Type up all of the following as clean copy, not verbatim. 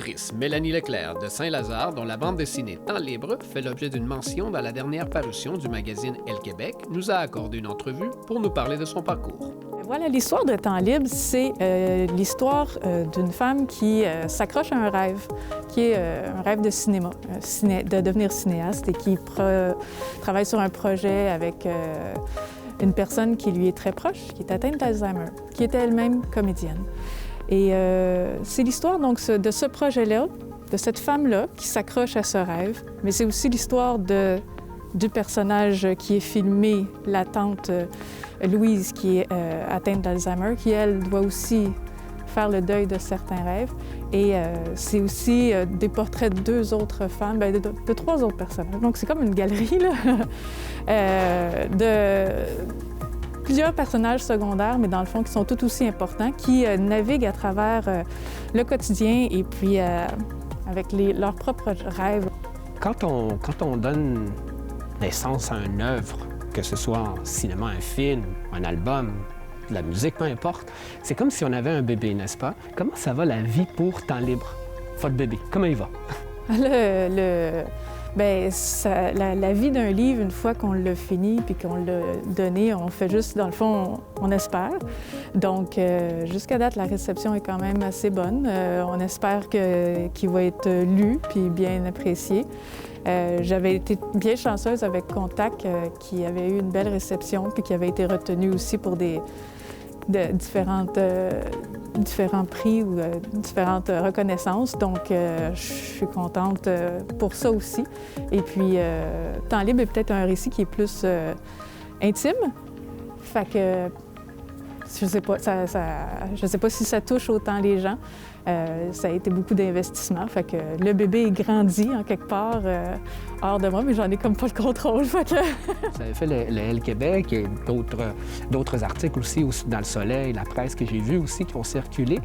L'autrice Mélanie Leclerc de Saint-Lazare, dont la bande dessinée Temps libre fait l'objet d'une mention dans la dernière parution du magazine Elle Québec, nous a accordé une entrevue pour nous parler de son parcours. Voilà, l'histoire de Temps libre, c'est l'histoire d'une femme qui s'accroche à un rêve, qui est un rêve de cinéma, de devenir cinéaste et qui travaille sur un projet avec une personne qui lui est très proche, qui est atteinte d'Alzheimer, qui était elle-même comédienne. Et c'est l'histoire donc de ce projet-là, de cette femme-là qui s'accroche à ce rêve, mais c'est aussi l'histoire du personnage qui est filmé, la tante Louise, qui est atteinte d'Alzheimer, qui, elle, doit aussi faire le deuil de certains rêves. Et c'est aussi des portraits de deux autres femmes, de trois autres personnages. Donc, c'est comme une galerie, là, de plusieurs personnages secondaires, mais dans le fond, qui sont tout aussi importants, qui naviguent à travers le quotidien et puis avec leurs propres rêves. Quand on donne naissance à une œuvre, que ce soit en cinéma, un film, un album, de la musique, peu importe, c'est comme si on avait un bébé, n'est-ce pas? Comment ça va la vie pour Temps libre, votre bébé? Comment il va? La vie d'un livre, une fois qu'on l'a fini puis qu'on l'a donné, on fait juste, dans le fond, on espère. Donc, jusqu'à date, la réception est quand même assez bonne. On espère qu'il va être lu puis bien apprécié. J'avais été bien chanceuse avec Contact, qui avait eu une belle réception puis qui avait été retenu aussi pour différents prix ou différentes reconnaissances. Donc, je suis contente pour ça aussi. Et puis, Temps libre est peut-être un récit qui est plus intime. Fait que, je sais pas si ça touche autant les gens. Ça a été beaucoup d'investissement. Fait que le bébé est grandi en quelque part hors de moi, mais j'en ai comme pas le contrôle. Fait que... Vous avez fait le Elle Québec et d'autres articles aussi dans Le Soleil, la presse que j'ai vu aussi qui ont circulé.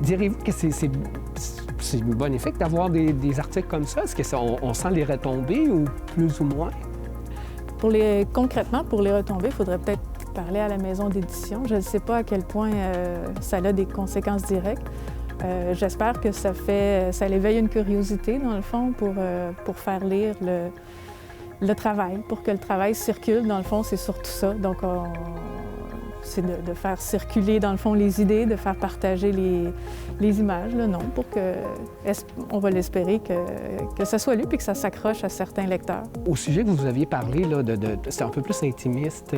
Diriez-vous que c'est une bonne effet d'avoir des articles comme ça? Est-ce qu'on sent les retombées ou plus ou moins? Concrètement, pour les retombées, il faudrait peut-être parler à la maison d'édition. Je ne sais pas à quel point ça a des conséquences directes. J'espère que ça éveille une curiosité, dans le fond, pour faire lire le travail, pour que le travail circule. Dans le fond, c'est surtout ça. Donc, c'est de faire circuler, dans le fond, les idées, de faire partager les images, là, non, pour que, on va l'espérer, que ça soit lu puis que ça s'accroche à certains lecteurs. Au sujet que vous aviez parlé, là, c'est un peu plus intimiste,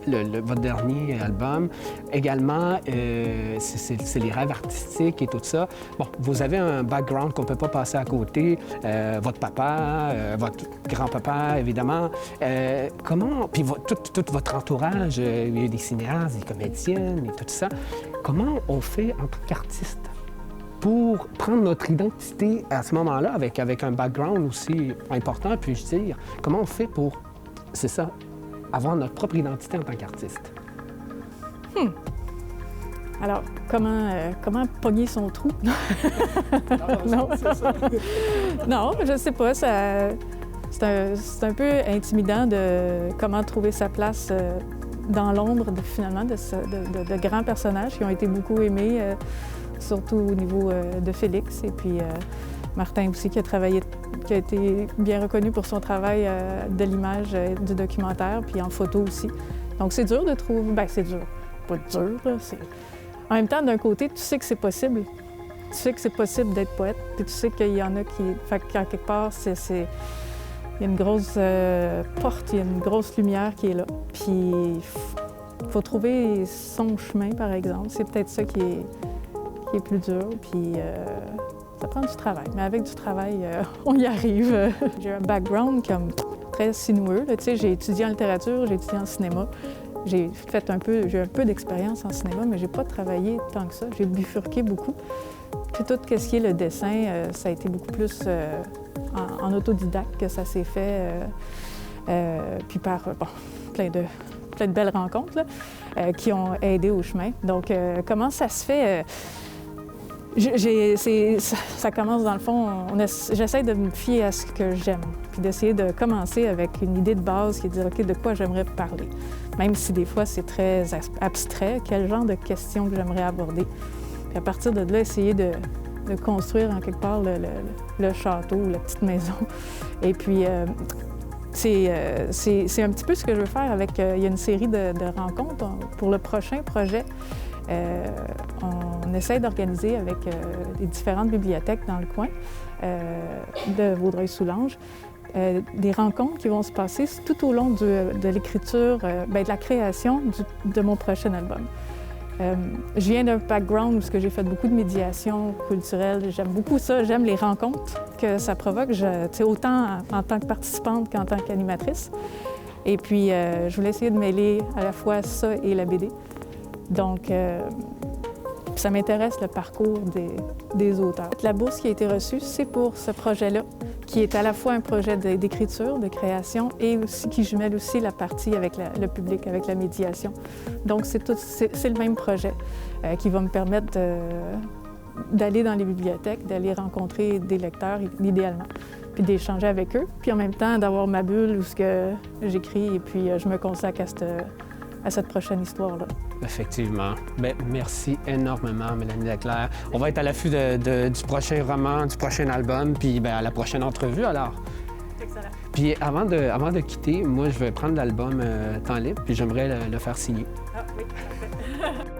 votre dernier album. Également, c'est les rêves artistiques et tout ça. Bon, vous avez un background qu'on ne peut pas passer à côté. Votre papa, votre grand-papa, évidemment. Comment... Puis tout votre entourage, il y a des cinéastes, des comédiennes et tout ça. Comment on fait en tant qu'artiste pour prendre notre identité à ce moment-là, avec un background aussi important, puis-je dire? Comment on fait pour, c'est ça, avoir notre propre identité en tant qu'artiste? Alors, comment pogner son trou? Non, c'est ça. Non, je sais pas. C'est un peu intimidant de comment trouver sa place dans l'ombre, finalement, de grands personnages qui ont été beaucoup aimés, surtout au niveau de Félix. Et puis Martin aussi, qui a été bien reconnu pour son travail de l'image, du documentaire, puis en photo aussi. Donc, c'est dur de trouver... Bien, c'est dur. Pas dur, là. En même temps, d'un côté, tu sais que c'est possible. Tu sais que c'est possible d'être poète, puis tu sais qu'il y en a qui... Fait qu'en quelque part, il y a une grosse porte, il y a une grosse lumière qui est là. Puis, il faut trouver son chemin, par exemple. C'est peut-être ça qui est plus dur. Puis, ça prend du travail. Mais avec du travail, on y arrive. J'ai un background comme très sinueux. Tu sais, j'ai étudié en littérature, j'ai étudié en cinéma. J'ai un peu d'expérience en cinéma, mais j'ai pas travaillé tant que ça. J'ai bifurqué beaucoup. Puis tout ce qui est le dessin, ça a été beaucoup plus en autodidacte que ça s'est fait. Puis par plein de belles rencontres là, qui ont aidé au chemin. Donc, comment ça se fait? Ça commence dans le fond, j'essaie de me fier à ce que j'aime, puis d'essayer de commencer avec une idée de base qui est de dire, OK, de quoi j'aimerais parler. Même si des fois c'est très abstrait, quel genre de questions que j'aimerais aborder. Puis à partir de là, essayer de de construire en quelque part le château ou la petite maison. Et puis, c'est un petit peu ce que je veux faire avec... il y a une série de rencontres. Pour le prochain projet, on essaie d'organiser avec les différentes bibliothèques dans le coin de Vaudreuil-Soulanges des rencontres qui vont se passer tout au long de l'écriture, de la création de mon prochain album. Je viens d'un background où j'ai fait beaucoup de médiation culturelle. J'aime beaucoup ça. J'aime les rencontres que ça provoque, autant en tant que participante qu'en tant qu'animatrice. Et puis, je voulais essayer de mêler à la fois ça et la BD. Donc, ça m'intéresse le parcours des auteurs. La bourse qui a été reçue, c'est pour ce projet-là, qui est à la fois un projet d'écriture, de création, et aussi qui jumelle aussi la partie avec le public, avec la médiation. Donc, c'est le même projet qui va me permettre d'aller dans les bibliothèques, d'aller rencontrer des lecteurs, idéalement, puis d'échanger avec eux, puis en même temps d'avoir ma bulle où ce que j'écris, et puis je me consacre à cette prochaine histoire-là. Effectivement. Bien, merci énormément, Mélanie Leclerc. On va être à l'affût du prochain roman, du prochain album, puis bien, à la prochaine entrevue, alors. Excellent. Puis avant de quitter, moi, je vais prendre l'album Temps libre, puis j'aimerais le faire signer. Ah oui, parfait.